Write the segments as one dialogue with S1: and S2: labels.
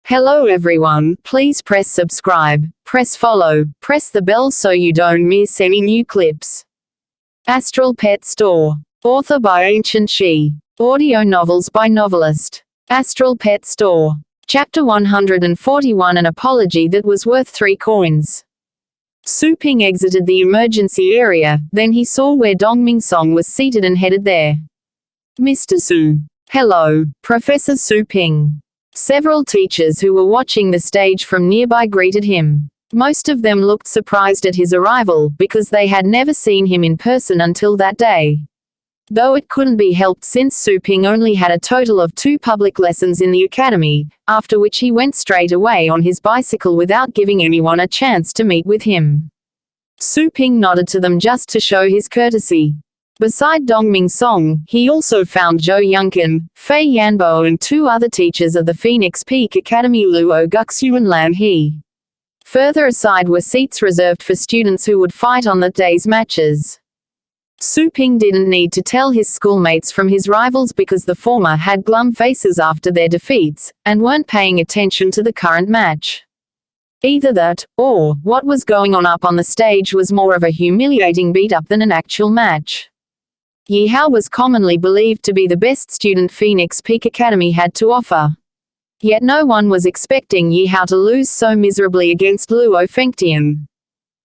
S1: Hello everyone, please press subscribe, press follow, press the bell so you don't miss any new clips. Astral Pets Store. Author by Ancient She. Audio novels by Novelist. Astral Pets Store. Chapter 141 An apology that was worth 3 coins. Su Ping exited the emergency area, then he saw where Dongming Song was seated and headed there. Mr. Su. Hello, Professor Su Ping. Several teachers who were watching the stage from nearby greeted him. Most of them looked surprised at his arrival, because they had never seen him in person until that day. Though it couldn't be helped since Su Ping only had a total of 2 public lessons in the academy, after which he went straight away on his bicycle without giving anyone a chance to meet with him. Su Ping nodded to them just to show his courtesy. Beside Dongming Song, he also found Xuanhuan, Fei Yanbo and 2 other teachers of the Phoenix Peak Academy Luo Guxu and Lan He. Further aside were seats reserved for students who would fight on that day's matches. Su Ping didn't need to tell his schoolmates from his rivals because the former had glum faces after their defeats, and weren't paying attention to the current match. Either that, or what was going on up on the stage was more of a humiliating beat-up than an actual match. Yi Hao was commonly believed to be the best student Phoenix Peak Academy had to offer. Yet no one was expecting Yi Hao to lose so miserably against Luo Fengtian.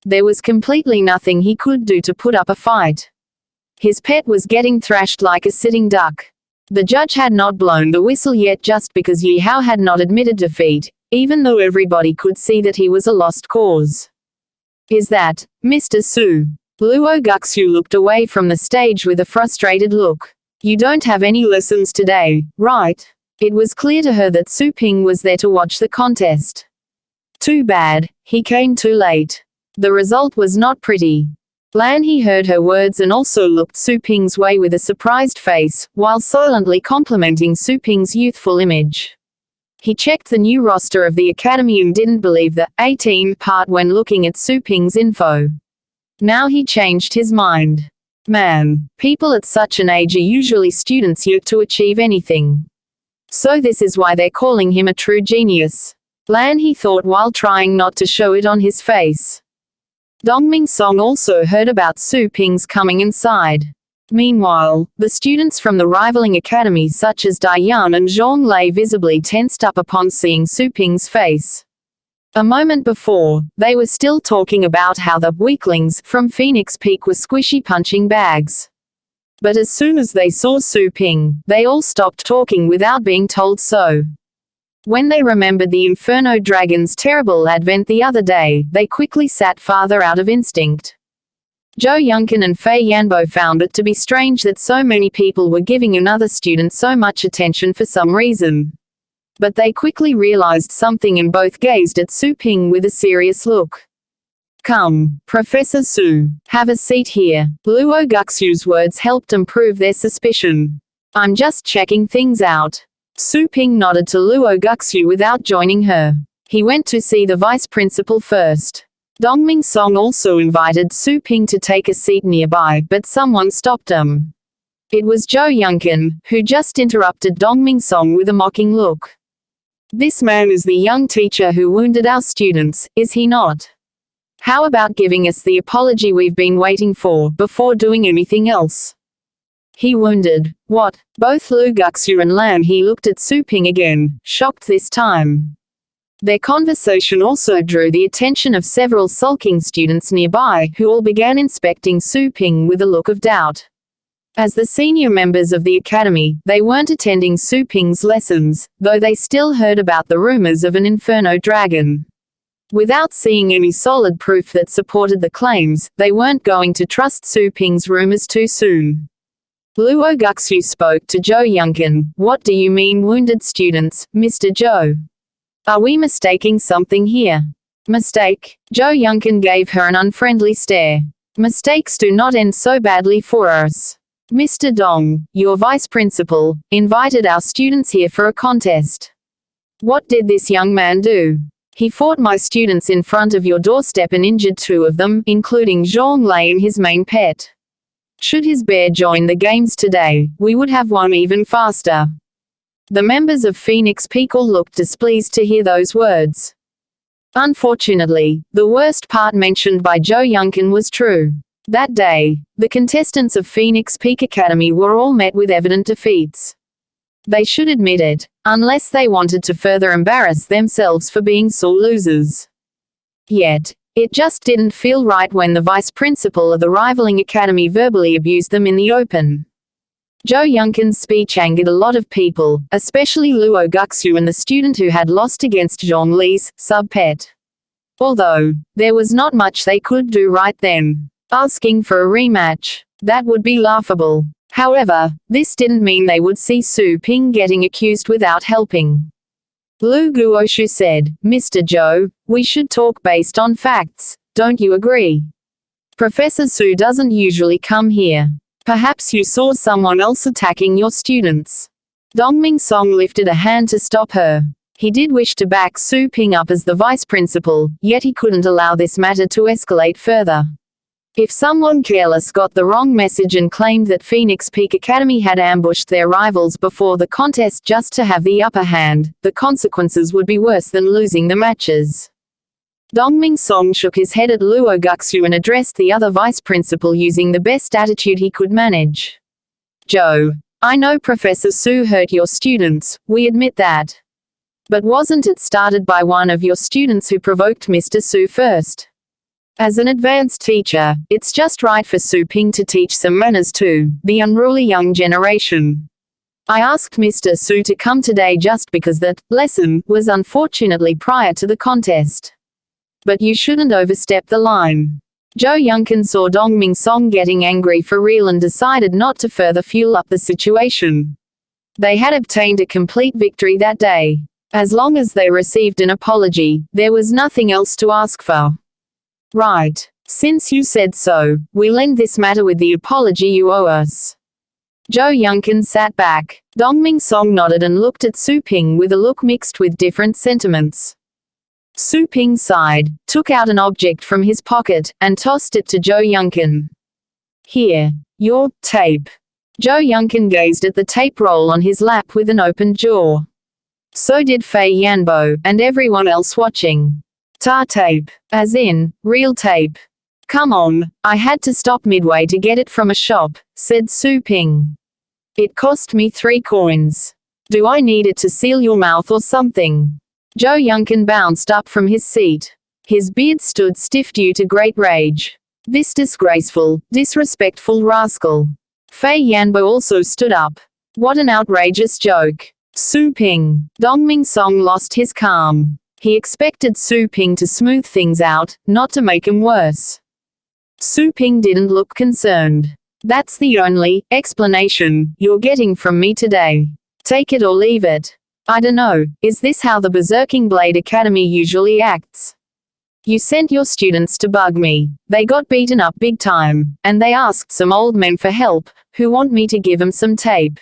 S1: There was completely nothing he could do to put up a fight. His pet was getting thrashed like a sitting duck. The judge had not blown the whistle yet just because Yi Hao had not admitted defeat, even though everybody could see that he was a lost cause. Is that, Mr. Su? Luo Guxu looked away from the stage with a frustrated look. You don't have any lessons today, right? It was clear to her that Su Ping was there to watch the contest. Too bad, he came too late. The result was not pretty. Lan He heard her words and also looked Su Ping's way with a surprised face, while silently complimenting Su Ping's youthful image. He checked the new roster of the academy and didn't believe the 18 part when looking at Su Ping's info. Now he changed his mind. Man, people at such an age are usually students yet to achieve anything. So this is why they're calling him a true genius. Lan He thought while trying not to show it on his face. Dongming Song also heard about Su Ping's coming inside. Meanwhile, the students from the rivaling academies such as Daiyan and Zhong Lei visibly tensed up upon seeing Su Ping's face. A moment before, they were still talking about how the weaklings from Phoenix Peak were squishy punching bags. But as soon as they saw Su Ping, they all stopped talking without being told so. When they remembered the Inferno Dragon's terrible advent the other day, they quickly sat farther out of instinct. Xuanhuan and Fei Yanbo found it to be strange that so many people were giving another student so much attention for some reason. But they quickly realized something and both gazed at Su Ping with a serious look. Come, Professor Su, have a seat here. Luo Guxu's words helped improve their suspicion. I'm just checking things out. Su Ping nodded to Luo Guxu without joining her. He went to see the vice principal first. Dongming Song also invited Su Ping to take a seat nearby, but someone stopped him. It was Xuanhuan, who just interrupted Dongming Song with a mocking look. This man is the young teacher who wounded our students, is he not? How about giving us the apology we've been waiting for, before doing anything else? He wounded, what? Both Lu Guxu and Lan He looked at Su Ping again, shocked this time. Their conversation also drew the attention of several sulking students nearby, who all began inspecting Su Ping with a look of doubt. As the senior members of the academy, they weren't attending Su Ping's lessons, though they still heard about the rumors of an Inferno Dragon. Without seeing any solid proof that supported the claims, they weren't going to trust Su Ping's rumors too soon. Luo Guxu spoke to Xuanhuan. What do you mean wounded students, Mr. Zhou? Are we mistaking something here? Mistake? Xuanhuan gave her an unfriendly stare. Mistakes do not end so badly for us. Mr. Dong, your vice principal, invited our students here for a contest. What did this young man do? He fought my students in front of your doorstep and injured 2 of them, including Zhong Lei and his main pet. Should his bear join the games today, we would have won even faster. The members of Phoenix Peak all looked displeased to hear those words. Unfortunately, the worst part mentioned by Xuanhuan was true. That day, the contestants of Phoenix Peak Academy were all met with evident defeats. They should admit it, unless they wanted to further embarrass themselves for being sore losers. Yet, it just didn't feel right when the vice principal of the rivaling academy verbally abused them in the open. Xuanhuan's speech angered a lot of people, especially Luo Guxuan, the student who had lost against Zhongli's sub-pet. Although, there was not much they could do right then. Asking for a rematch, that would be laughable. However, this didn't mean they would see Su Ping getting accused without helping. Lu Guoshu said, "Mr. Zhou, we should talk based on facts, don't you agree? Professor Su doesn't usually come here. Perhaps you saw someone else attacking your students." Dongming Song lifted a hand to stop her. He did wish to back Su Ping up as the vice principal, yet he couldn't allow this matter to escalate further. If someone careless got the wrong message and claimed that Phoenix Peak Academy had ambushed their rivals before the contest just to have the upper hand, the consequences would be worse than losing the matches. Dongming Song shook his head at Luo Guxu and addressed the other vice principal using the best attitude he could manage. "Zhou, I know Professor Su hurt your students, we admit that. But wasn't it started by one of your students who provoked Mr. Su first? As an advanced teacher, it's just right for Su Ping to teach some manners to the unruly young generation. I asked Mr. Su to come today just because that lesson was unfortunately prior to the contest. But you shouldn't overstep the line." Xuanhuan saw Dongming Song getting angry for real and decided not to further fuel up the situation. They had obtained a complete victory that day. As long as they received an apology, there was nothing else to ask for. "Right. Since you said so, we'll end this matter with the apology you owe us." Xuanhuan sat back. Dongming Song nodded and looked at Su Ping with a look mixed with different sentiments. Su Ping sighed, took out an object from his pocket, and tossed it to Xuanhuan. "Here. Your tape." Xuanhuan gazed at the tape roll on his lap with an open jaw. So did Fei Yanbo, and everyone else watching. "Tar tape. As in, real tape. Come on, I had to stop midway to get it from a shop," said Su Ping. "It cost me 3 coins. Do I need it to seal your mouth or something?" Xuanhuan bounced up from his seat. His beard stood stiff due to great rage. "This disgraceful, disrespectful rascal." Fei Yanbo also stood up. "What an outrageous joke. Su Ping." Dongming Song lost his calm. He expected Su Ping to smooth things out, not to make him worse. Su Ping didn't look concerned. "That's the only explanation you're getting from me today. Take it or leave it. I dunno, is this how the Berserking Blade Academy usually acts? You sent your students to bug me, they got beaten up big time, and they asked some old men for help, who want me to give 'em some tape.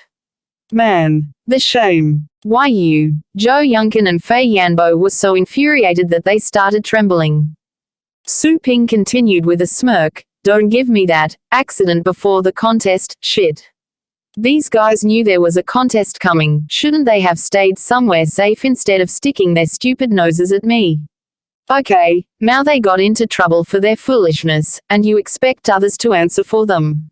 S1: Man, the shame. Why you?" Xuanhuan and Fei Yanbo were so infuriated that they started trembling. Su Ping continued with a smirk, "Don't give me that accident before the contest shit. These guys knew there was a contest coming, shouldn't they have stayed somewhere safe instead of sticking their stupid noses at me? Okay, now they got into trouble for their foolishness, and you expect others to answer for them.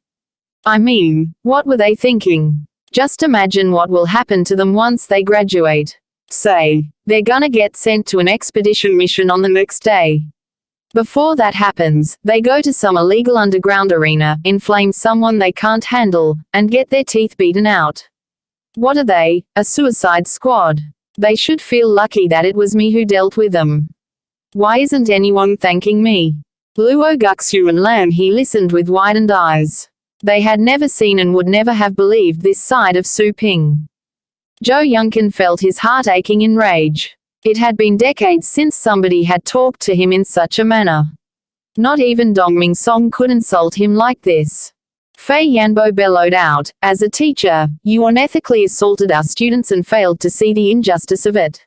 S1: I mean, what were they thinking? Just imagine what will happen to them once they graduate. Say, they're gonna get sent to an expedition mission on the next day. Before that happens, they go to some illegal underground arena, inflame someone they can't handle, and get their teeth beaten out. What are they, a suicide squad? They should feel lucky that it was me who dealt with them. Why isn't anyone thanking me?" Luo Guxu and Lan He listened with widened eyes. They had never seen and would never have believed this side of Su Ping. Xuanhuan felt his heart aching in rage. It had been decades since somebody had talked to him in such a manner. Not even Dongming Song could insult him like this. Fei Yanbo bellowed out, "As a teacher, you unethically assaulted our students and failed to see the injustice of it.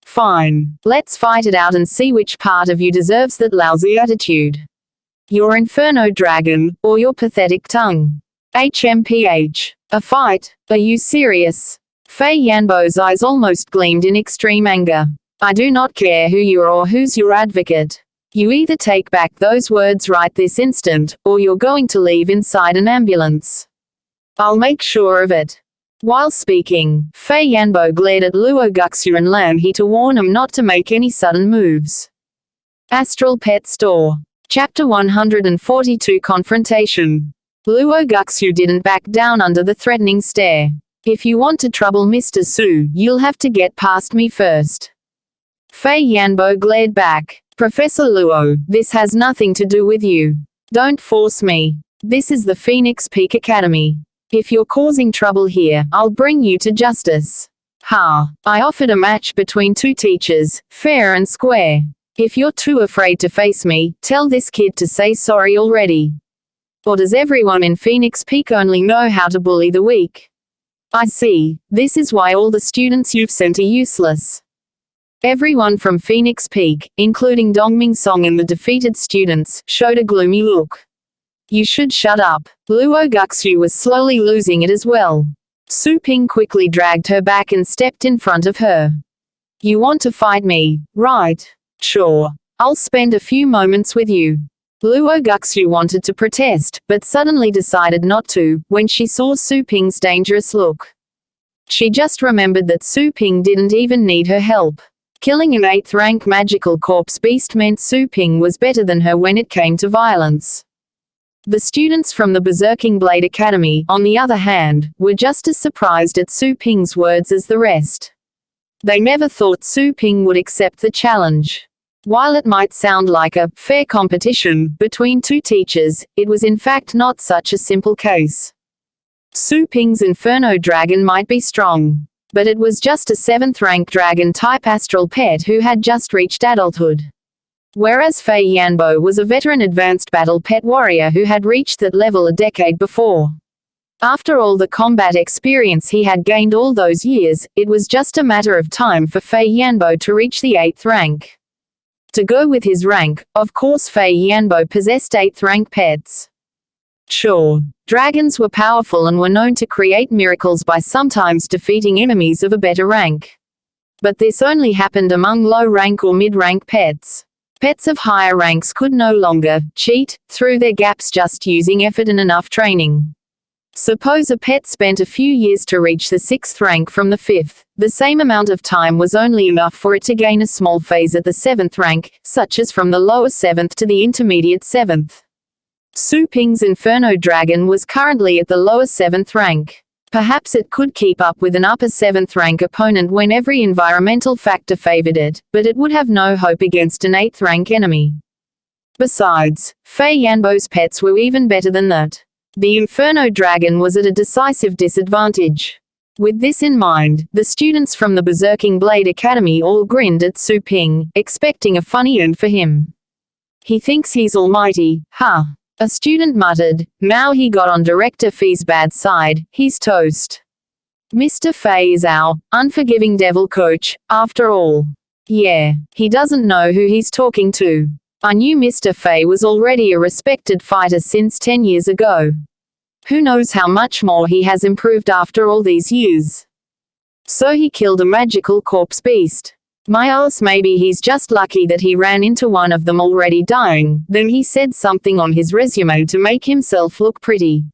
S1: Fine, let's fight it out and see which part of you deserves that lousy attitude. Your Inferno Dragon, or your pathetic tongue. HMPH. A fight? Are you serious?" Fei Yanbo's eyes almost gleamed in extreme anger. I do not care who you are or who's your advocate. You either take back those words right this instant, or you're going to leave inside an ambulance. I'll make sure of it. While speaking, Fei Yanbo glared at Luo Guxu and Lam He to warn him not to make any sudden moves. Astral Pet Store. Chapter 142 Confrontation. Luo Guxu didn't back down under the threatening stare. If you want to trouble Mr. Su, you'll have to get past me first. Fei Yanbo glared back. Professor Luo, this has nothing to do with you. Don't force me. This is the Phoenix Peak Academy. If you're causing trouble here, I'll bring you to justice. Ha! I offered a match between two teachers, fair and square. If you're too afraid to face me, tell this kid to say sorry already. Or does everyone in Phoenix Peak only know how to bully the weak? I see. This is why all the students you've sent are useless. Everyone from Phoenix Peak, including Dongming Song and the defeated students, showed a gloomy look. You should shut up. Luo Guxu was slowly losing it as well. Su Ping quickly dragged her back and stepped in front of her. You want to fight me, right? Sure. I'll spend a few moments with you. Luo Guxu wanted to protest, but suddenly decided not to, when she saw Su Ping's dangerous look. She just remembered that Su Ping didn't even need her help. Killing an 8th rank magical corpse beast meant Su Ping was better than her when it came to violence. The students from the Berserking Blade Academy, on the other hand, were just as surprised at Su Ping's words as the rest. They never thought Su Ping would accept the challenge. While it might sound like a fair competition between two teachers, it was in fact not such a simple case. Su Ping's Inferno Dragon might be strong, but it was just a 7th rank dragon-type astral pet who had just reached adulthood. Whereas Fei Yanbo was a veteran advanced battle pet warrior who had reached that level a decade before. After all the combat experience he had gained all those years, it was just a matter of time for Fei Yanbo to reach the 8th rank. To go with his rank, of course Fei Yanbo possessed 8th rank pets. Sure, dragons were powerful and were known to create miracles by sometimes defeating enemies of a better rank. But this only happened among low rank or mid rank pets. Pets of higher ranks could no longer cheat through their gaps just using effort and enough training. Suppose a pet spent a few years to reach the 6th rank from the 5th, the same amount of time was only enough for it to gain a small phase at the 7th rank, such as from the lower 7th to the intermediate 7th. Su Ping's Inferno Dragon was currently at the lower 7th rank. Perhaps it could keep up with an upper 7th rank opponent when every environmental factor favored it, but it would have no hope against an 8th rank enemy. Besides, Fei Yanbo's pets were even better than that. The Inferno Dragon was at a decisive disadvantage. With this in mind, the students from the Berserking Blade Academy all grinned at Su Ping, expecting a funny end for him. He thinks he's almighty, huh? A student muttered. Now he got on Director Fee's bad side, he's toast. Mr. Fei is our unforgiving devil coach, after all. Yeah, he doesn't know who he's talking to. I knew Mr. Fei was already a respected fighter since 10 years ago. Who knows how much more he has improved after all these years. So he killed a magical corpse beast. My ass, maybe he's just lucky that he ran into one of them already dying, then he said something on his resume to make himself look pretty.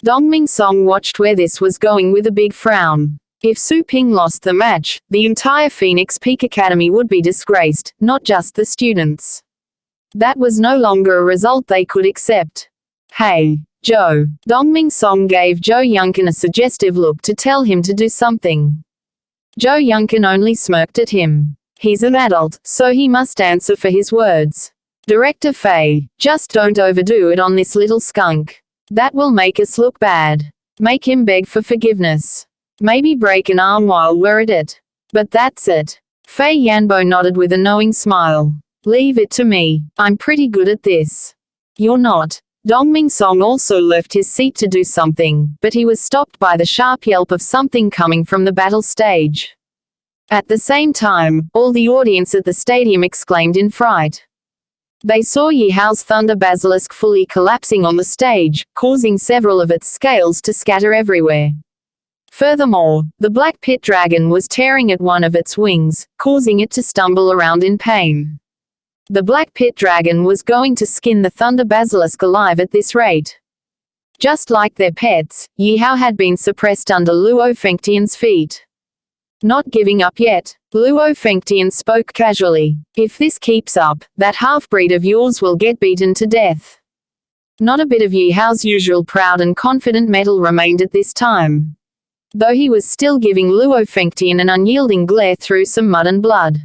S1: Dongming Song watched where this was going with a big frown. If Su Ping lost the match, the entire Phoenix Peak Academy would be disgraced, not just the students. That was no longer a result they could accept. Hey, Joe. Dongming Song gave Zhou Yunkin a suggestive look to tell him to do something. Zhou Yunkin only smirked at him. He's an adult, so he must answer for his words. Director Fei, just don't overdo it on this little skunk. That will make us look bad. Make him beg for forgiveness. Maybe break an arm while we're at it. But that's it. Fei Yanbo nodded with a knowing smile. Leave it to me. I'm pretty good at this. You're not. Dongming Song also left his seat to do something, but he was stopped by the sharp yelp of something coming from the battle stage. At the same time, all the audience at the stadium exclaimed in fright. They saw Yi Hao's thunder basilisk fully collapsing on the stage, causing several of its scales to scatter everywhere. Furthermore, the black pit dragon was tearing at one of its wings, causing it to stumble around in pain. The black pit dragon was going to skin the thunder basilisk alive at this rate. Just like their pets, Yihao had been suppressed under Luo Fengtian's feet. Not giving up yet, Luo Fengtian spoke casually. If this keeps up, that half-breed of yours will get beaten to death. Not a bit of Yihao's usual proud and confident mettle remained at this time, though he was still giving Luo Fengtian an unyielding glare through some mud and blood.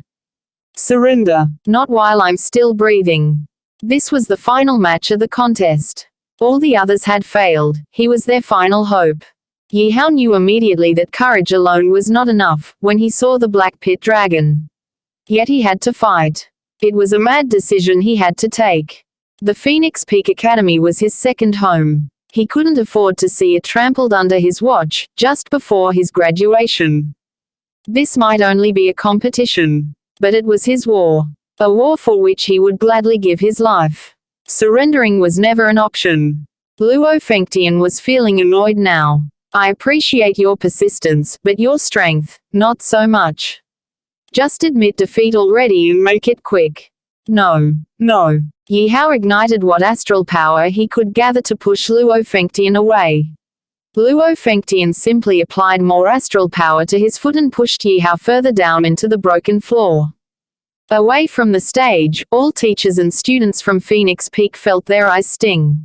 S1: Surrender. Not while I'm still breathing. This was the final match of the contest. All the others had failed. He was their final hope. Yihao knew immediately that courage alone was not enough when he saw the black pit dragon. Yet he had to fight. It was a mad decision he had to take. The Phoenix Peak Academy was his second home. He couldn't afford to see it trampled under his watch, just before his graduation. This might only be a competition, but it was his war. A war for which he would gladly give his life. Surrendering was never an option. Luo Fengtian was feeling annoyed now. I appreciate your persistence, but your strength, not so much. Just admit defeat already and make it quick. No. Yihao ignited what astral power he could gather to push Luo Fengtian away. Luo Fengtian simply applied more astral power to his foot and pushed Yihao further down into the broken floor. Away from the stage, all teachers and students from Phoenix Peak felt their eyes sting.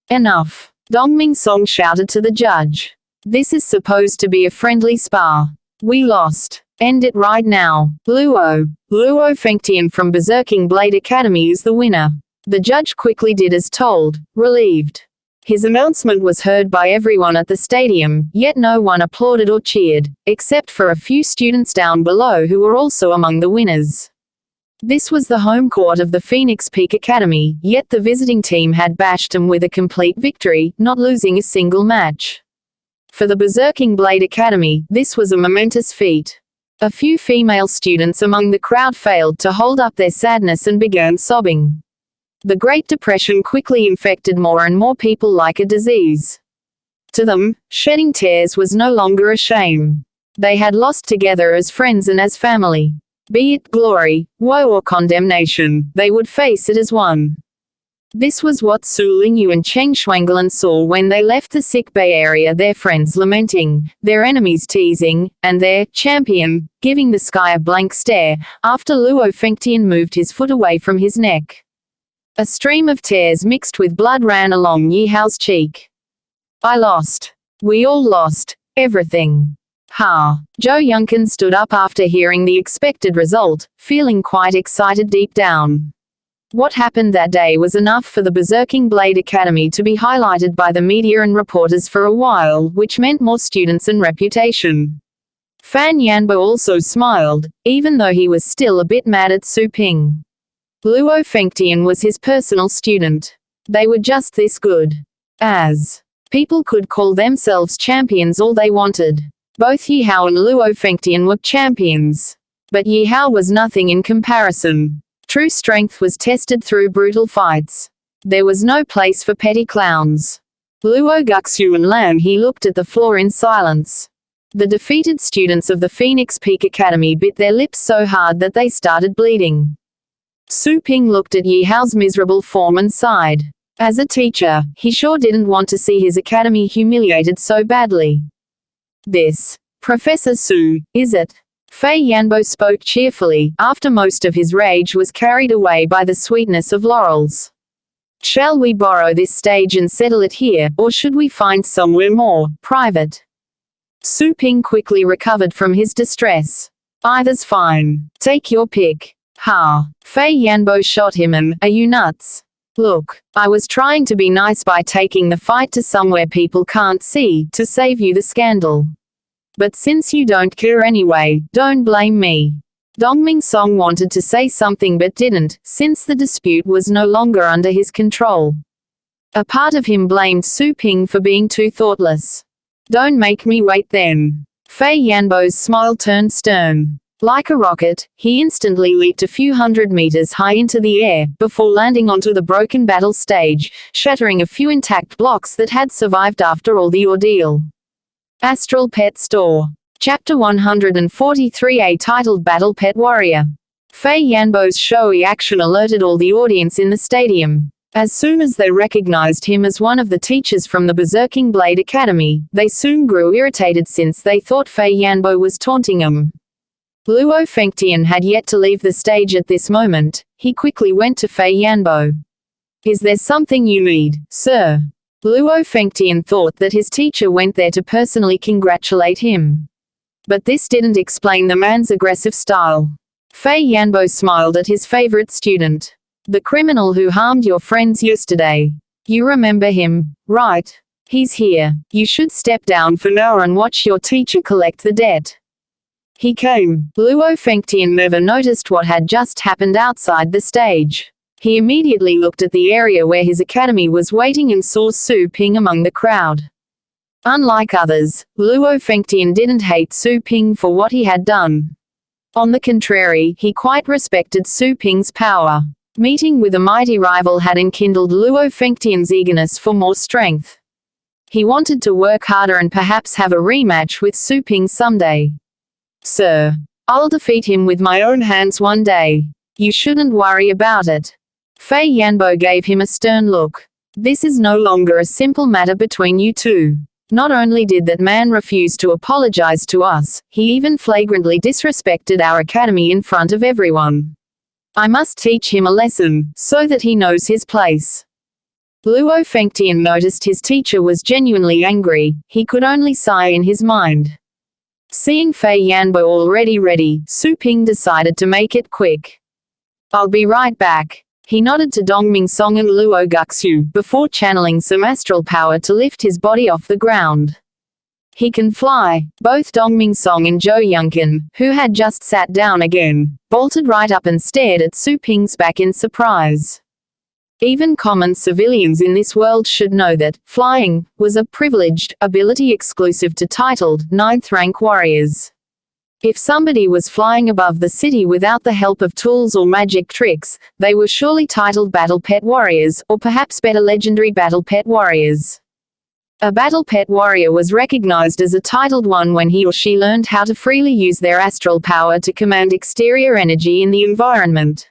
S1: Enough. Dongming Song shouted to the judge. This is supposed to be a friendly spar. We lost. End it right now. Luo Fengtian from Berserking Blade Academy is the winner. The judge quickly did as told, relieved. His announcement was heard by everyone at the stadium, yet no one applauded or cheered, except for a few students down below who were also among the winners. This was the home court of the Phoenix Peak Academy, yet the visiting team had bashed them with a complete victory, not losing a single match. For the Berserking Blade Academy, this was a momentous feat. A few female students among the crowd failed to hold up their sadness and began sobbing. The Great Depression quickly infected more and more people like a disease. To them, shedding tears was no longer a shame. They had lost together as friends and as family. Be it glory, woe or condemnation, they would face it as one. This was what Su Lingyu and Cheng Shuanggulan saw when they left the sick bay area, their friends lamenting, their enemies teasing, and their champion giving the sky a blank stare, after Luo Fengtian moved his foot away from his neck. A stream of tears mixed with blood ran along Yihao's cheek. I lost. We all lost. Everything. Ha! Zhou Yunkin stood up after hearing the expected result, feeling quite excited deep down. What happened that day was enough for the Berserking Blade Academy to be highlighted by the media and reporters for a while, which meant more students and reputation. Fan Yanbo also smiled, even though he was still a bit mad at Su Ping. Luo Fengtian was his personal student. They were just this good. As people could call themselves champions all they wanted. Both Yihao and Luo Fengtian were champions. But Yihao was nothing in comparison. True strength was tested through brutal fights. There was no place for petty clowns. Luo Xuanhuan he looked at the floor in silence. The defeated students of the Phoenix Peak Academy bit their lips so hard that they started bleeding. Su Ping looked at Yihao's miserable form and sighed. As a teacher, he sure didn't want to see his academy humiliated so badly. This, Professor Su, is it? Fei Yanbo spoke cheerfully, after most of his rage was carried away by the sweetness of laurels. Shall we borrow this stage and settle it here, or should we find somewhere more private? Su Ping quickly recovered from his distress. Either's fine. Take your pick. Ha! Fei Yanbo shot him and, are you nuts? Look, I was trying to be nice by taking the fight to somewhere people can't see, to save you the scandal. But since you don't care anyway, don't blame me. Dongming Song wanted to say something but didn't, since the dispute was no longer under his control. A part of him blamed Su Ping for being too thoughtless. Don't make me wait then. Fei Yanbo's smile turned stern. Like a rocket, he instantly leaped a few hundred meters high into the air, before landing onto the broken battle stage, shattering a few intact blocks that had survived after all the ordeal. Astral Pet Store. Chapter 143, titled Battle Pet Warrior. Fei Yanbo's showy action alerted all the audience in the stadium. As soon as they recognized him as one of the teachers from the Berserking Blade Academy, they soon grew irritated since they thought Fei Yanbo was taunting them. Luo Fengtian had yet to leave the stage at this moment. He quickly went to Fei Yanbo. "Is there something you need, sir?" Luo Fengtian thought that his teacher went there to personally congratulate him. But this didn't explain the man's aggressive style. Fei Yanbo smiled at his favorite student. "The criminal who harmed your friends yesterday. You remember him, right? He's here. You should step down for now and watch your teacher collect the debt." He came. Luo Fengtian never noticed what had just happened outside the stage. He immediately looked at the area where his academy was waiting and saw Su Ping among the crowd. Unlike others, Luo Fengtian didn't hate Su Ping for what he had done. On the contrary, he quite respected Su Ping's power. Meeting with a mighty rival had enkindled Luo Fengtian's eagerness for more strength. He wanted to work harder and perhaps have a rematch with Su Ping someday. "Sir, I'll defeat him with my own hands one day. You shouldn't worry about it." Fei Yanbo gave him a stern look. "This is no longer a simple matter between you two. Not only did that man refuse to apologize to us, he even flagrantly disrespected our academy in front of everyone. I must teach him a lesson, so that he knows his place." Luo Fengtian noticed his teacher was genuinely angry. He could only sigh in his mind. Seeing Fei Yanbo already ready, Su Ping decided to make it quick. "I'll be right back." He nodded to Dongming Song and Luo Guxiu before channeling some astral power to lift his body off the ground. "He can fly." Both Dongming Song and Zhou Yunkin, who had just sat down again, bolted right up and stared at Su Ping's back in surprise. Even common civilians in this world should know that flying was a privileged ability exclusive to titled 9th rank warriors. If somebody was flying above the city without the help of tools or magic tricks, they were surely titled Battle Pet Warriors, or perhaps better legendary Battle Pet Warriors. A Battle Pet Warrior was recognized as a titled one when he or she learned how to freely use their astral power to command exterior energy in the environment.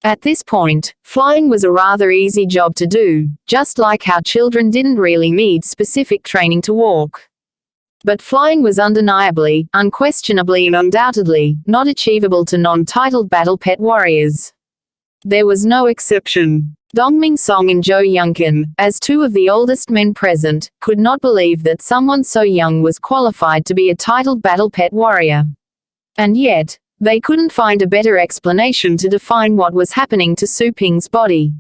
S1: At this point, flying was a rather easy job to do, just like how children didn't really need specific training to walk. But flying was undeniably, unquestionably and undoubtedly, not achievable to non-titled Battle Pet Warriors. There was no exception. Dongming Song and Zhou Yunkin, as two of the oldest men present, could not believe that someone so young was qualified to be a titled Battle Pet Warrior. And yet, they couldn't find a better explanation to define what was happening to Su Ping's body.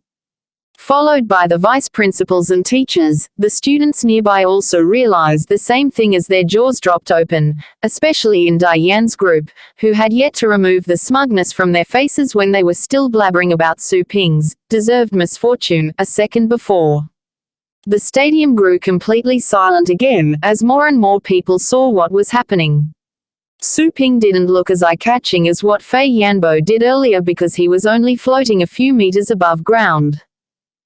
S1: Followed by the vice principals and teachers, the students nearby also realized the same thing as their jaws dropped open, especially in Diane's group, who had yet to remove the smugness from their faces when they were still blabbering about Su Ping's deserved misfortune a second before. The stadium grew completely silent again, as more and more people saw what was happening. Su Ping didn't look as eye-catching as what Fei Yanbo did earlier because he was only floating a few meters above ground.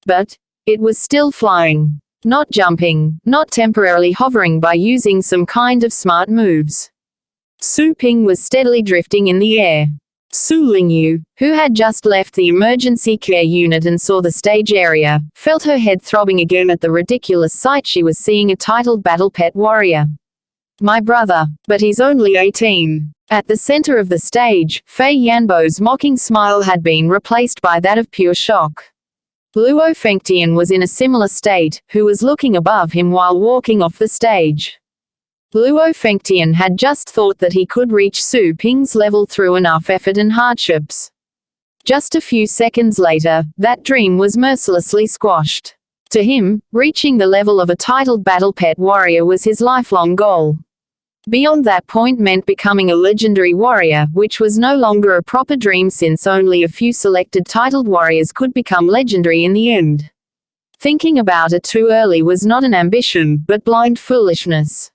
S1: But it was still flying. Not jumping, not temporarily hovering by using some kind of smart moves. Su Ping was steadily drifting in the air. Su Lingyu, who had just left the emergency care unit and saw the stage area, felt her head throbbing again at the ridiculous sight she was seeing: a titled Battle Pet Warrior. "My brother, but he's only 18. At the center of the stage, Fei Yanbo's mocking smile had been replaced by that of pure shock. Luo Fengtian was in a similar state, who was looking above him while walking off the stage. Luo Fengtian had just thought that he could reach Su Ping's level through enough effort and hardships. Just a few seconds later, that dream was mercilessly squashed. To him, reaching the level of a titled Battle Pet Warrior was his lifelong goal. Beyond that point meant becoming a legendary warrior, which was no longer a proper dream since only a few selected titled warriors could become legendary in the end. Thinking about it too early was not an ambition, but blind foolishness.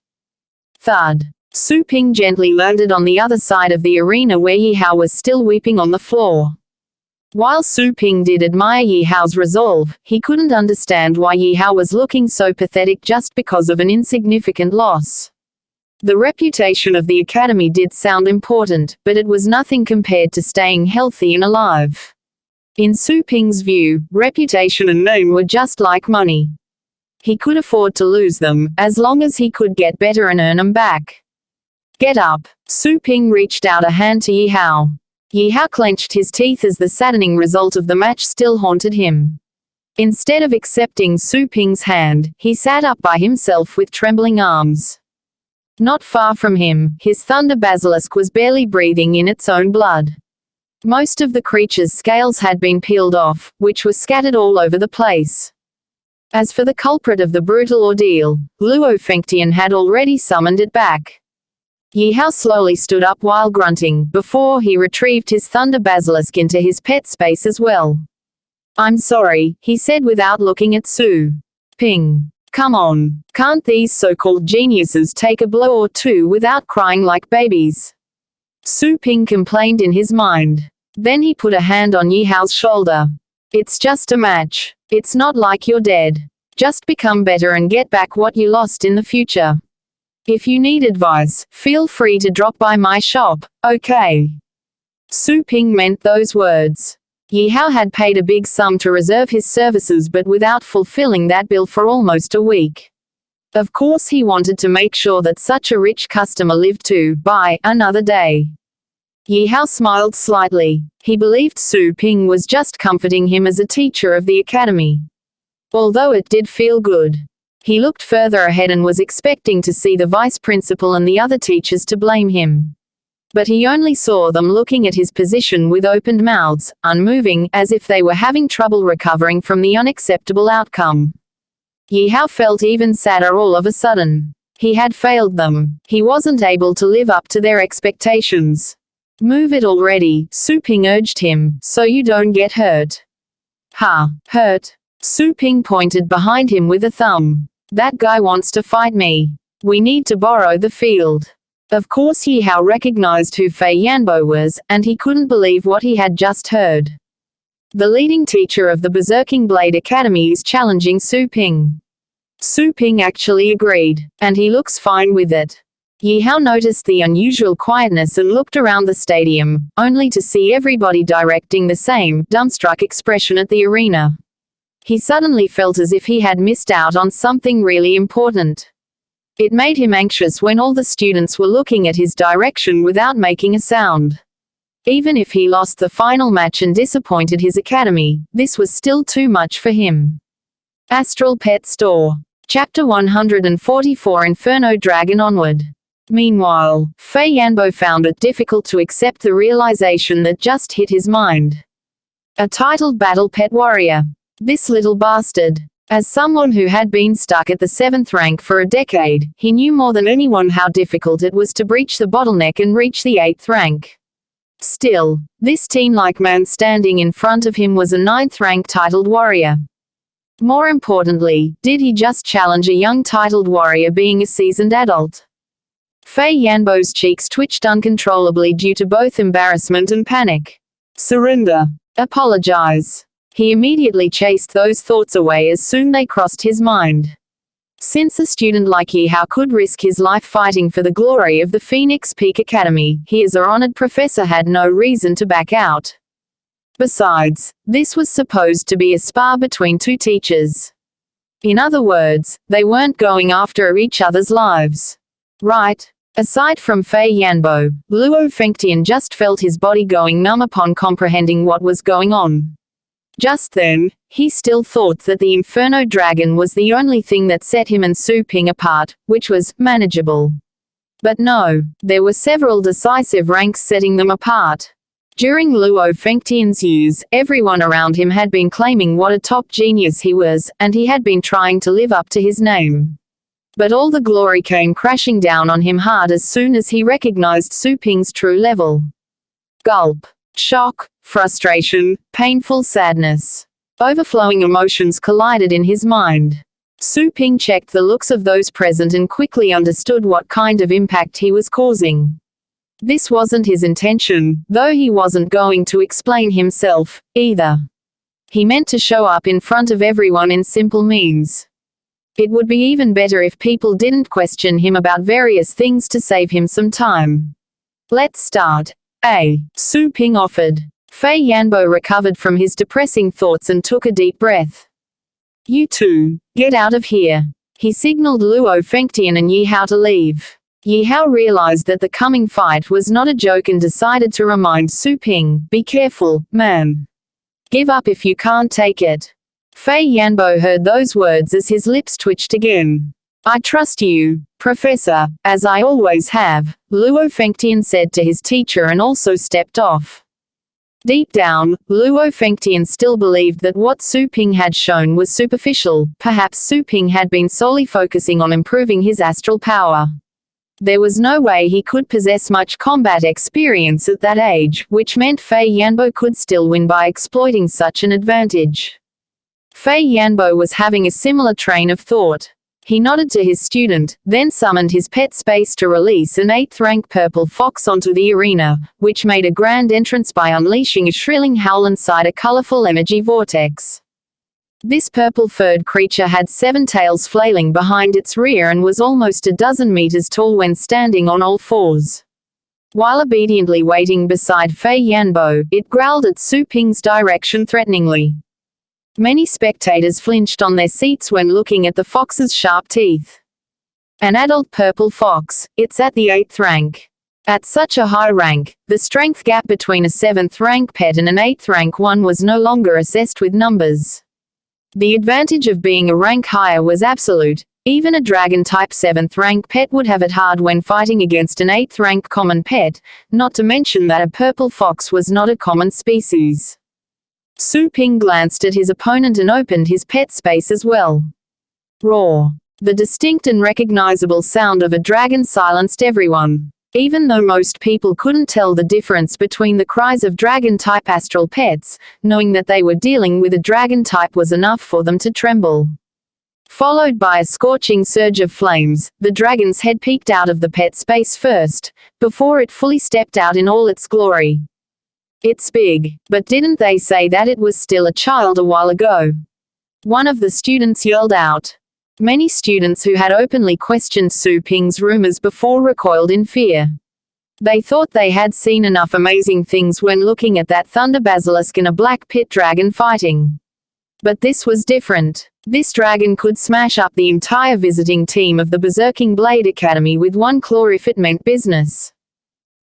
S1: Thud. Su Ping gently landed on the other side of the arena where Yi Hao was still weeping on the floor. While Su Ping did admire Yi Hao's resolve, he couldn't understand why Yi Hao was looking so pathetic just because of an insignificant loss. The reputation of the academy did sound important, but it was nothing compared to staying healthy and alive. In Su Ping's view, reputation and name were just like money. He could afford to lose them, as long as he could get better and earn them back. Get up. Su Ping reached out a hand to Yi Hao. Yi Hao clenched his teeth as the saddening result of the match still haunted him. Instead of accepting Su Ping's hand, he sat up by himself with trembling arms. Not far from him, his thunder basilisk was barely breathing in its own blood. Most of the creature's scales had been peeled off, which was scattered all over the place. As for the culprit of the brutal ordeal, Luo Fengtian had already summoned it back. Yi Hao slowly stood up while grunting, before he retrieved his thunder basilisk into his pet space as well. I'm sorry, he said without looking at Su Ping. Come on, can't these so-called geniuses take a blow or two without crying like babies? Su Ping complained in his mind. Then he put a hand on Yi Hao's shoulder. It's just a match. It's not like you're dead. Just become better and get back what you lost in the future. If you need advice, feel free to drop by my shop, okay? Su Ping meant those words. Yi Hao had paid a big sum to reserve his services but without fulfilling that bill for almost a week. Of course he wanted to make sure that such a rich customer lived to buy another day. Yi Hao smiled slightly. He believed Su Ping was just comforting him as a teacher of the academy. Although it did feel good. He looked further ahead and was expecting to see the vice principal and the other teachers to blame him. But he only saw them looking at his position with opened mouths, unmoving, as if they were having trouble recovering from the unacceptable outcome. Yi Hao felt even sadder all of a sudden. He had failed them. He wasn't able to live up to their expectations. Move it already, Su Ping urged him, so you don't get hurt. Ha, hurt? Su Ping pointed behind him with a thumb. That guy wants to fight me. We need to borrow the field. Of course Yi Hao recognized who Fei Yanbo was, and he couldn't believe what he had just heard. The leading teacher of the Berserking Blade Academy is challenging Su Ping. Su Ping actually agreed, and he looks fine with it. Yi Hao noticed the unusual quietness and looked around the stadium, only to see everybody directing the same, dumbstruck expression at the arena. He suddenly felt as if he had missed out on something really important. It made him anxious when all the students were looking at his direction without making a sound. Even if he lost the final match and disappointed his academy, this was still too much for him. Astral Pet Store. Chapter 144 Inferno Dragon Onward. Meanwhile, Fei Yanbo found it difficult to accept the realization that just hit his mind. A titled battle pet warrior. This little bastard. As someone who had been stuck at the 7th rank for a decade, he knew more than anyone how difficult it was to breach the bottleneck and reach the 8th rank. Still, this teen-like man standing in front of him was a 9th rank titled warrior. More importantly, did he just challenge a young titled warrior being a seasoned adult? Fei Yanbo's cheeks twitched uncontrollably due to both embarrassment and panic. Surrender. Apologize. He immediately chased those thoughts away as soon they crossed his mind. Since a student like Yi Hao could risk his life fighting for the glory of the Phoenix Peak Academy, he as a honored professor had no reason to back out. Besides, this was supposed to be a spar between two teachers. In other words, they weren't going after each other's lives. Right? Aside from Fei Yanbo, Luo Fengtian just felt his body going numb upon comprehending what was going on. Just then, he still thought that the Inferno Dragon was the only thing that set him and Su Ping apart, which was manageable. But no, there were several decisive ranks setting them apart. During Luo Fengtian's years, everyone around him had been claiming what a top genius he was, and he had been trying to live up to his name. But all the glory came crashing down on him hard as soon as he recognized Su Ping's true level. Gulp. Shock, frustration, painful sadness. Overflowing emotions collided in his mind. Su Ping checked the looks of those present and quickly understood what kind of impact he was causing. This wasn't his intention, though he wasn't going to explain himself, either. He meant to show up in front of everyone in simple means. It would be even better if people didn't question him about various things to save him some time. Let's start. A. Su Ping offered. Fei Yanbo recovered from his depressing thoughts and took a deep breath. You two, get out of here. He signaled Luo Fengtian and Yi Hao to leave. Yi Hao realized that the coming fight was not a joke and decided to remind Su Ping, be careful, man. Give up if you can't take it. Fei Yanbo heard those words as his lips twitched again. I trust you, Professor, as I always have, Luo Fengtian said to his teacher and also stepped off. Deep down, Luo Fengtian still believed that what Su Ping had shown was superficial. Perhaps Su Ping had been solely focusing on improving his astral power. There was no way he could possess much combat experience at that age, which meant Fei Yanbo could still win by exploiting such an advantage. Fei Yanbo was having a similar train of thought. He nodded to his student, then summoned his pet space to release an 8th-rank purple fox onto the arena, which made a grand entrance by unleashing a shrilling howl inside a colorful energy vortex. This purple-furred creature had 7 tails flailing behind its rear and was almost a dozen meters tall when standing on all fours. While obediently waiting beside Fei Yanbo, it growled at Su Ping's direction threateningly. Many spectators flinched on their seats when looking at the fox's sharp teeth. An adult purple fox, it's at the 8th rank. At such a high rank, the strength gap between a 7th rank pet and an 8th rank one was no longer assessed with numbers. The advantage of being a rank higher was absolute. Even a dragon-type 7th rank pet would have it hard when fighting against an 8th rank common pet, not to mention that a purple fox was not a common species. Su Ping glanced at his opponent and opened his pet space as well. Roar. The distinct and recognizable sound of a dragon silenced everyone. Even though most people couldn't tell the difference between the cries of dragon-type astral pets, knowing that they were dealing with a dragon type was enough for them to tremble. Followed by a scorching surge of flames, the dragon's head peeked out of the pet space first, before it fully stepped out in all its glory. It's big, but didn't they say that it was still a child a while ago? One of the students yelled out. Many students who had openly questioned Su Ping's rumors before recoiled in fear. They thought they had seen enough amazing things when looking at that thunder basilisk and a black pit dragon fighting. But this was different. This dragon could smash up the entire visiting team of the Berserking Blade Academy with one claw if it meant business.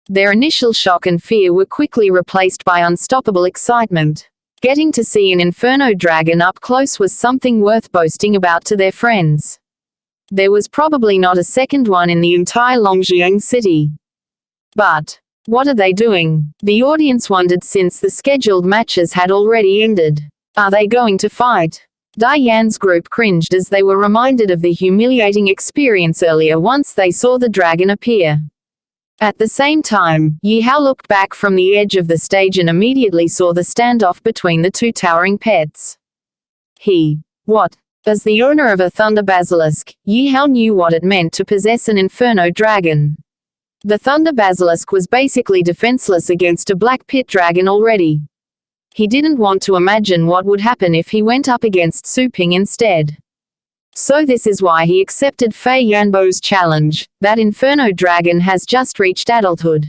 S1: Their initial shock and fear were quickly replaced by unstoppable excitement. Getting to see an inferno dragon up close was something worth boasting about to their friends. There was probably not a second one in the entire Longjiang city. But what are they doing? The audience wondered since the scheduled matches had already ended. Are they going to fight? Diane's group cringed as they were reminded of the humiliating experience earlier once they saw the dragon appear. At the same time, Yi Hao looked back from the edge of the stage and immediately saw the standoff between the 2 towering pets. What? As the owner of a thunder basilisk, Yi Hao knew what it meant to possess an inferno dragon. The thunder basilisk was basically defenseless against a black pit dragon already. He didn't want to imagine what would happen if he went up against Su Ping instead. So this is why he accepted Fei Yanbo's challenge. That inferno dragon has just reached adulthood.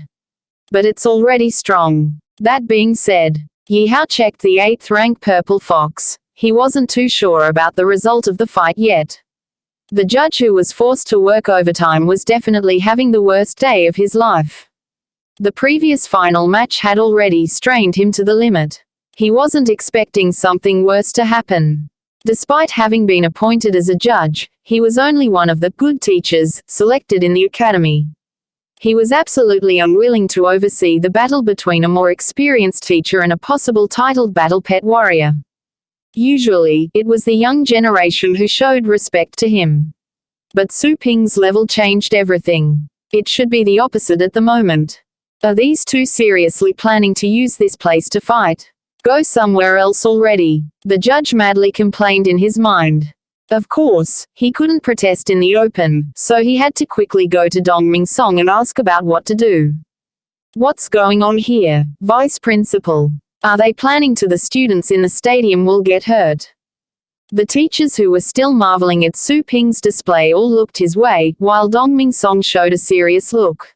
S1: But it's already strong. That being said, Yi Hao checked the 8th rank purple fox. He wasn't too sure about the result of the fight yet. The judge who was forced to work overtime was definitely having the worst day of his life. The previous final match had already strained him to the limit. He wasn't expecting something worse to happen. Despite having been appointed as a judge, he was only one of the good teachers selected in the academy. He was absolutely unwilling to oversee the battle between a more experienced teacher and a possible titled battle pet warrior. Usually, it was the young generation who showed respect to him. But Su Ping's level changed everything. It should be the opposite at the moment. Are these two seriously planning to use this place to fight? Go somewhere else already, the judge madly complained in his mind. Of course, he couldn't protest in the open, so he had to quickly go to Dongming Song and ask about what to do. What's going on here, Vice Principal? Are they planning to the students in the stadium will get hurt? The teachers who were still marveling at Su Ping's display all looked his way, while Dongming Song showed a serious look.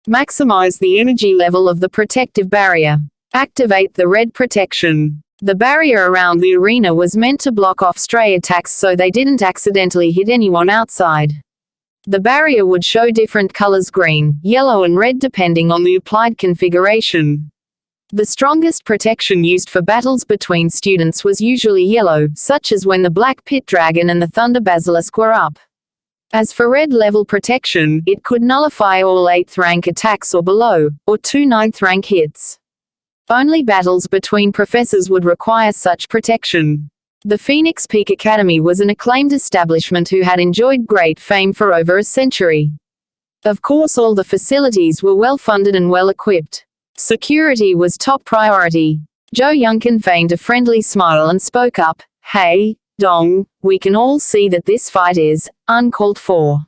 S1: Maximize the energy level of the protective barrier. Activate the red protection. The barrier around the arena was meant to block off stray attacks so they didn't accidentally hit anyone outside. The barrier would show different colors: green, yellow and red depending on the applied configuration. The strongest protection used for battles between students was usually yellow, such as when the Black Pit Dragon and the Thunder Basilisk were up. As for red level protection, it could nullify all 8th rank attacks or below, or 2 9th rank hits. Only battles between professors would require such protection. The Phoenix Peak Academy was an acclaimed establishment who had enjoyed great fame for over a century. Of course, all the facilities were well funded and well equipped. Security was top priority. Zhou Yunkin feigned a friendly smile and spoke up. "Hey, Dong, we can all see that this fight is uncalled for.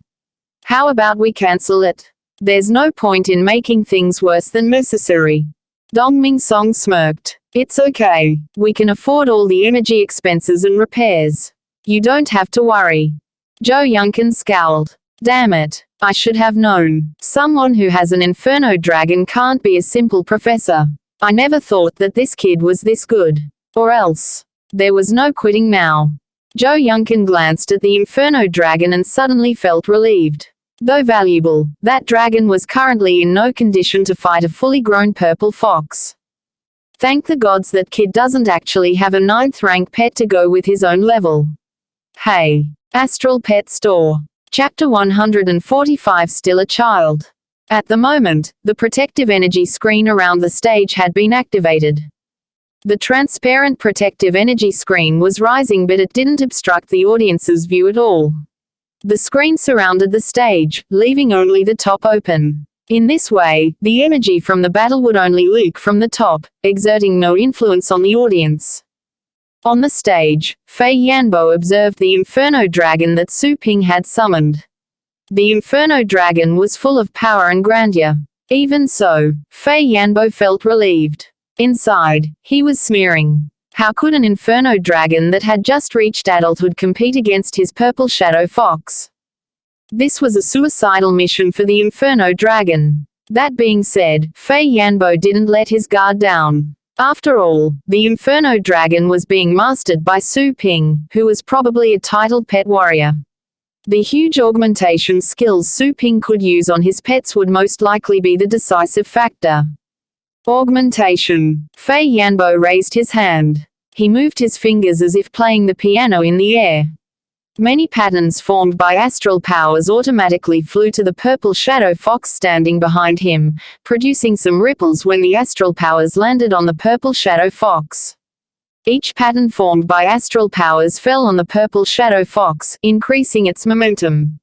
S1: How about we cancel it? There's no point in making things worse than necessary." Dongming Song smirked. "It's okay. We can afford all the energy expenses and repairs. You don't have to worry." Zhou Yunkin scowled. "Damn it. I should have known. Someone who has an Inferno Dragon can't be a simple professor. I never thought that this kid was this good. Or else. There was no quitting now." Zhou Yunkin glanced at the Inferno Dragon and suddenly felt relieved. Though valuable, that dragon was currently in no condition to fight a fully grown purple fox. Thank the gods that kid doesn't actually have a 9th rank pet to go with his own level. Hey. Astral Pet Store. Chapter 145. Still a child. At the moment, the protective energy screen around the stage had been activated. The transparent protective energy screen was rising, but it didn't obstruct the audience's view at all. The screen surrounded the stage, leaving only the top open. In this way, the energy from the battle would only leak from the top, exerting no influence on the audience. On the stage, Fei Yanbo observed the Inferno Dragon that Su Ping had summoned. The Inferno Dragon was full of power and grandeur. Even so, Fei Yanbo felt relieved. Inside, he was sneering. How could an Inferno Dragon that had just reached adulthood compete against his purple shadow fox? This was a suicidal mission for the Inferno Dragon. That being said, Fei Yanbo didn't let his guard down. After all, the Inferno Dragon was being mastered by Su Ping, who was probably a titled pet warrior. The huge augmentation skills Su Ping could use on his pets would most likely be the decisive factor. Augmentation. Fei Yanbo raised his hand. He moved his fingers as if playing the piano in the air. Many patterns formed by astral powers automatically flew to the purple shadow fox standing behind him, producing some ripples when the astral powers landed on the purple shadow fox. Each pattern formed by astral powers fell on the purple shadow fox, increasing its momentum.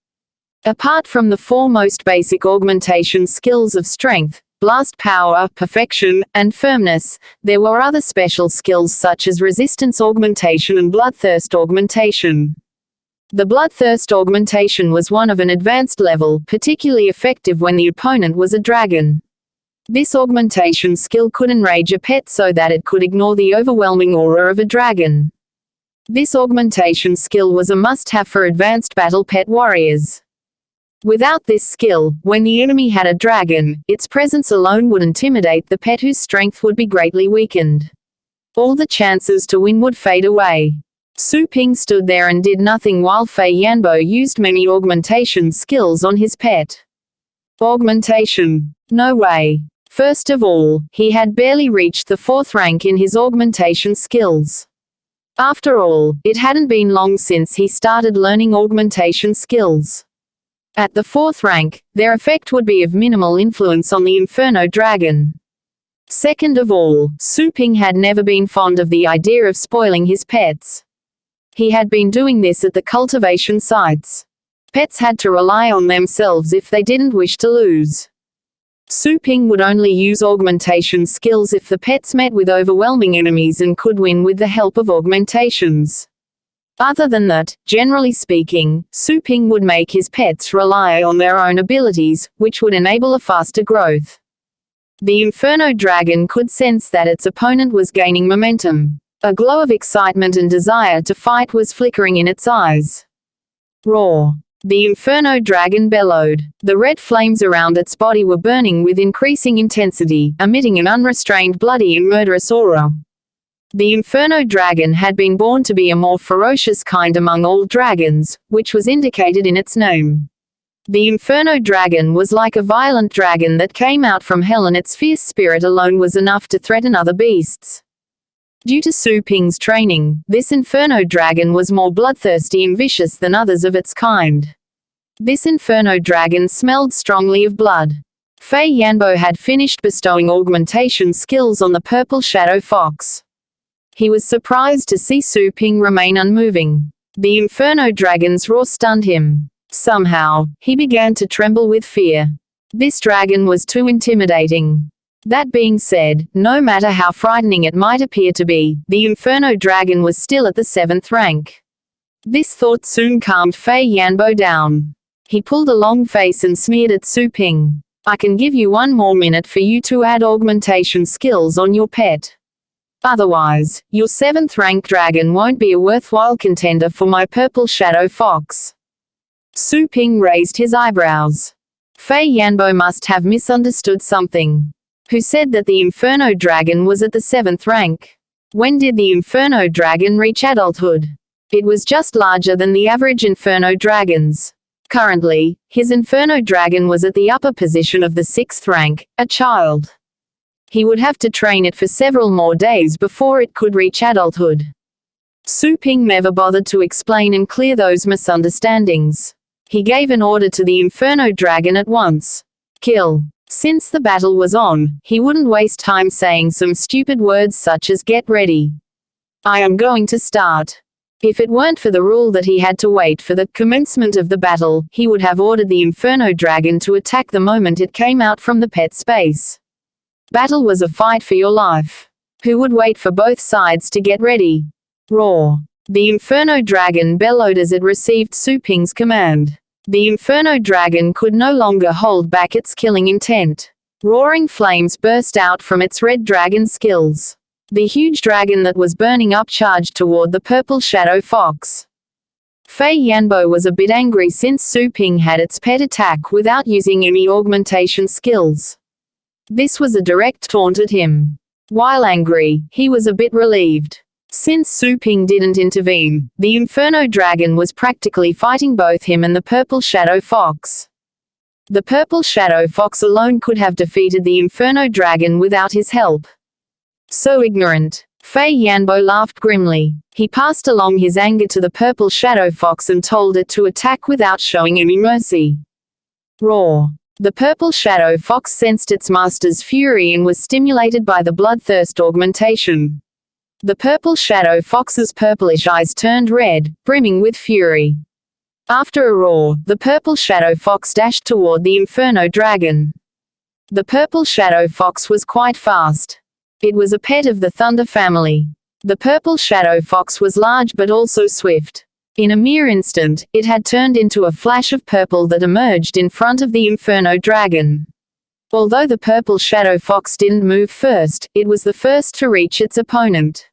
S1: Apart from the four most basic augmentation skills of strength, blast power, perfection, and firmness, there were other special skills such as resistance augmentation and bloodthirst augmentation. The bloodthirst augmentation was one of an advanced level, particularly effective when the opponent was a dragon. This augmentation skill could enrage a pet so that it could ignore the overwhelming aura of a dragon. This augmentation skill was a must-have for advanced battle pet warriors. Without this skill, when the enemy had a dragon, its presence alone would intimidate the pet whose strength would be greatly weakened. All the chances to win would fade away. Su Ping stood there and did nothing while Fei Yanbo used many augmentation skills on his pet. Augmentation. No way. First of all, he had barely reached the 4th rank in his augmentation skills. After all, it hadn't been long since he started learning augmentation skills. At the 4th rank, their effect would be of minimal influence on the Inferno Dragon. Second of all, Su Ping had never been fond of the idea of spoiling his pets. He had been doing this at the cultivation sites. Pets had to rely on themselves if they didn't wish to lose. Su Ping would only use augmentation skills if the pets met with overwhelming enemies and could win with the help of augmentations. Other than that, generally speaking, Su Ping would make his pets rely on their own abilities, which would enable a faster growth. The Inferno Dragon could sense that its opponent was gaining momentum. A glow of excitement and desire to fight was flickering in its eyes. Roar! The Inferno dragon bellowed. The red flames around its body were burning with increasing intensity, emitting an unrestrained, bloody and murderous aura. The Inferno dragon had been born to be a more ferocious kind among all dragons, which was indicated in its name. The Inferno dragon was like a violent dragon that came out from hell, and its fierce spirit alone was enough to threaten other beasts. Due to Su Ping's training, this Inferno dragon was more bloodthirsty and vicious than others of its kind. This Inferno dragon smelled strongly of blood. Fei Yanbo had finished bestowing augmentation skills on the purple shadow fox. He was surprised to see Su Ping remain unmoving. The Inferno dragon's roar stunned him. Somehow, he began to tremble with fear. This dragon was too intimidating. That being said, no matter how frightening it might appear to be, the Inferno dragon was still at the 7th rank. This thought soon calmed Fei Yanbo down. He pulled a long face and sneered at Su Ping. I can give you 1 more minute for you to add augmentation skills on your pet. Otherwise, your 7th rank dragon won't be a worthwhile contender for my purple shadow fox. Su Ping raised his eyebrows. Fei Yanbo must have misunderstood something. Who said that the Inferno dragon was at the 7th rank? When did the Inferno dragon reach adulthood? It was just larger than the average Inferno dragons. Currently, his Inferno dragon was at the upper position of the 6th rank, a child. He would have to train it for several more days before it could reach adulthood. Su Ping never bothered to explain and clear those misunderstandings. He gave an order to the Inferno dragon at once. Kill. Since the battle was on, he wouldn't waste time saying some stupid words such as get ready. I am going to start. If it weren't for the rule that he had to wait for the commencement of the battle, he would have ordered the Inferno dragon to attack the moment it came out from the pet space. Battle was a fight for your life. Who would wait for both sides to get ready? Roar. The Inferno dragon bellowed as it received Su Ping's command. The Inferno dragon could no longer hold back its killing intent. Roaring flames burst out from its red dragon skills. The huge dragon that was burning up charged toward the purple shadow fox. Fei Yanbo was a bit angry since Su Ping had its pet attack without using any augmentation skills. This was a direct taunt at him. While angry, he was a bit relieved. Since Su Ping didn't intervene, the Inferno dragon was practically fighting both him and the purple shadow fox. The purple shadow fox alone could have defeated the Inferno dragon without his help. So ignorant. Fei Yanbo laughed grimly. He passed along his anger to the purple shadow fox and told it to attack without showing any mercy. Roar. The purple shadow fox sensed its master's fury and was stimulated by the bloodthirst augmentation. The purple shadow fox's purplish eyes turned red, brimming with fury. After a roar, the purple shadow fox dashed toward the Inferno dragon. The purple shadow fox was quite fast. It was a pet of the Thunder family. The purple shadow fox was large but also swift. In a mere instant, it had turned into a flash of purple that emerged in front of the Inferno dragon. Although the purple shadow fox didn't move first, it was the first to reach its opponent.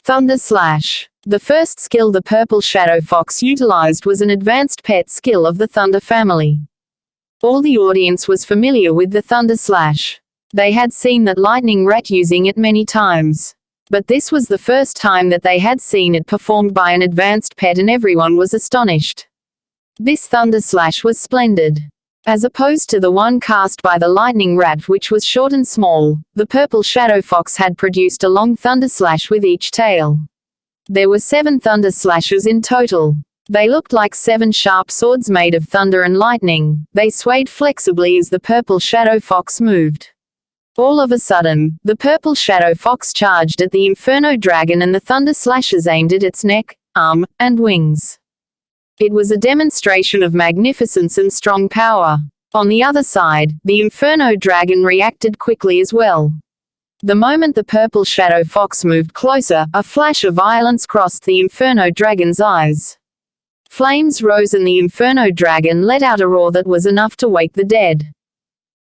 S1: Thunder Slash. The first skill the purple shadow fox utilized was an advanced pet skill of the Thunder family. All the audience was familiar with the Thunder Slash. They had seen that lightning rat using it many times. But this was the first time that they had seen it performed by an advanced pet, and everyone was astonished. This Thunder Slash was splendid. As opposed to the one cast by the lightning rat, which was short and small, the purple shadow fox had produced a long thunder slash with each tail. There were 7 thunder slashes in total. They looked like 7 sharp swords made of thunder and lightning. They swayed flexibly as the purple shadow fox moved. All of a sudden, the purple shadow fox charged at the Inferno dragon, and the thunder slashes aimed at its neck, arm, and wings. It was a demonstration of magnificence and strong power. On the other side, the Inferno dragon reacted quickly as well. The moment the purple shadow fox moved closer, a flash of violence crossed the Inferno dragon's eyes. Flames rose and the Inferno dragon let out a roar that was enough to wake the dead.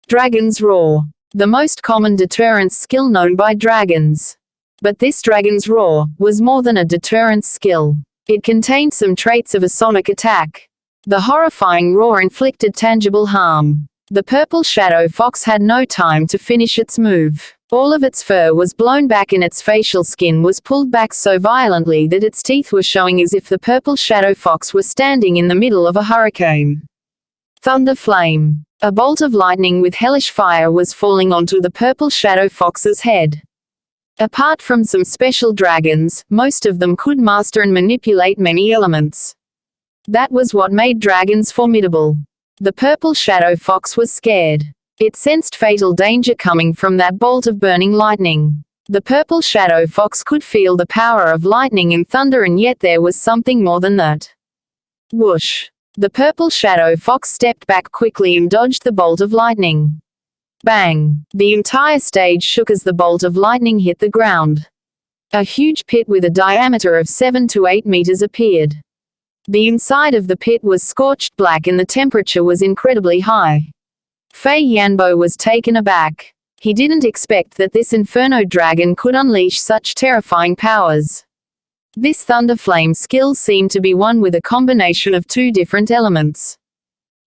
S1: Dragon's Roar. The most common deterrence skill known by dragons. But this dragon's roar was more than a deterrence skill. It contained some traits of a sonic attack. The horrifying roar inflicted tangible harm. The purple shadow fox had no time to finish its move. All of its fur was blown back and its facial skin was pulled back so violently that its teeth were showing as if the purple shadow fox was standing in the middle of a hurricane. Thunder flame. A bolt of lightning with hellish fire was falling onto the purple shadow fox's head. Apart from some special dragons, most of them could master and manipulate many elements. That was what made dragons formidable. The purple shadow fox was scared. It sensed fatal danger coming from that bolt of burning lightning. The purple shadow fox could feel the power of lightning and thunder, and yet there was something more than that. Whoosh! The purple shadow fox stepped back quickly and dodged the bolt of lightning. Bang! The entire stage shook as the bolt of lightning hit the ground. A huge pit with a diameter of 7 to 8 meters appeared. The inside of the pit was scorched black and the temperature was incredibly high. Fei Yanbo was taken aback. He didn't expect that this inferno dragon could unleash such terrifying powers. This thunder flame skill seemed to be one with a combination of two different elements.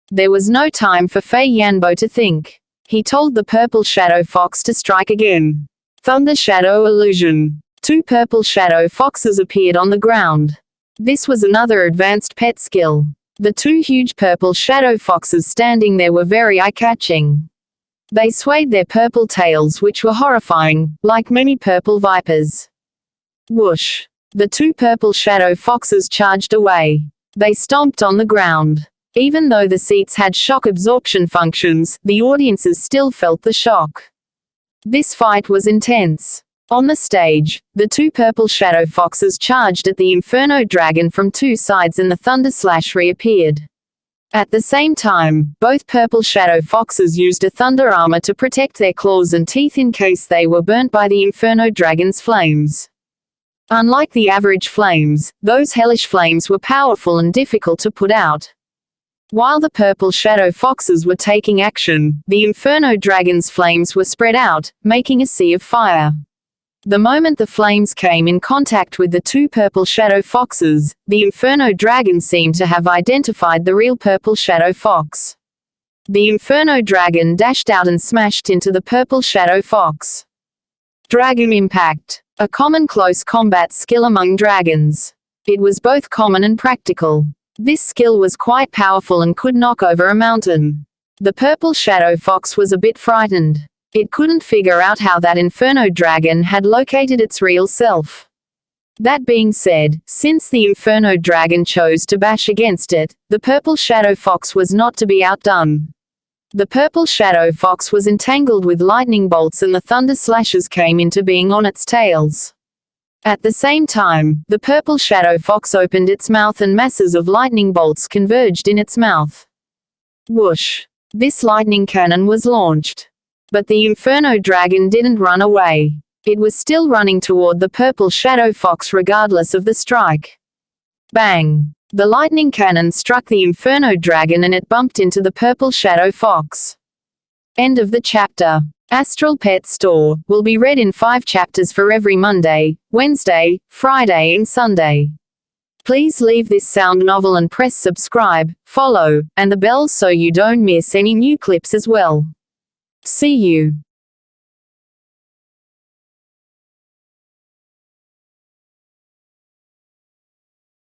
S1: There was no time for Fei Yanbo to think. He told the purple shadow fox to strike again. Thunder shadow illusion. 2 purple shadow foxes appeared on the ground. This was another advanced pet skill. The 2 huge purple shadow foxes standing there were very eye-catching. They swayed their purple tails, which were horrifying, like many purple vipers. Whoosh! The 2 purple shadow foxes charged away. They stomped on the ground. Even though the seats had shock absorption functions, the audiences still felt the shock. This fight was intense. On the stage, the 2 purple shadow foxes charged at the inferno dragon from 2 sides and the thunder slash reappeared. At the same time, both purple shadow foxes used a thunder armor to protect their claws and teeth in case they were burnt by the inferno dragon's flames. Unlike the average flames, those hellish flames were powerful and difficult to put out. While the purple shadow foxes were taking action, the inferno dragon's flames were spread out, making a sea of fire. The moment the flames came in contact with the 2 purple shadow foxes, the inferno dragon seemed to have identified the real purple shadow fox. The inferno dragon dashed out and smashed into the purple shadow fox. Dragon impact. A common close combat skill among dragons. It was both common and practical. This skill was quite powerful and could knock over a mountain. The purple shadow fox was a bit frightened. It couldn't figure out how that inferno dragon had located its real self. That being said, since the inferno dragon chose to bash against it, the purple shadow fox was not to be outdone. The purple shadow fox was entangled with lightning bolts and the thunder slashes came into being on its tails. At the same time, the purple shadow fox opened its mouth and masses of lightning bolts converged in its mouth. Whoosh! This lightning cannon was launched. But the inferno dragon didn't run away. It was still running toward the purple shadow fox regardless of the strike. Bang! The lightning cannon struck the inferno dragon and it bumped into the purple shadow fox. End of the chapter. Astral Pets Store will be read in 5 chapters for every Monday, Wednesday, Friday and Sunday. Please leave this sound novel and press subscribe, follow, and the bell so you don't miss any new clips as well. See you.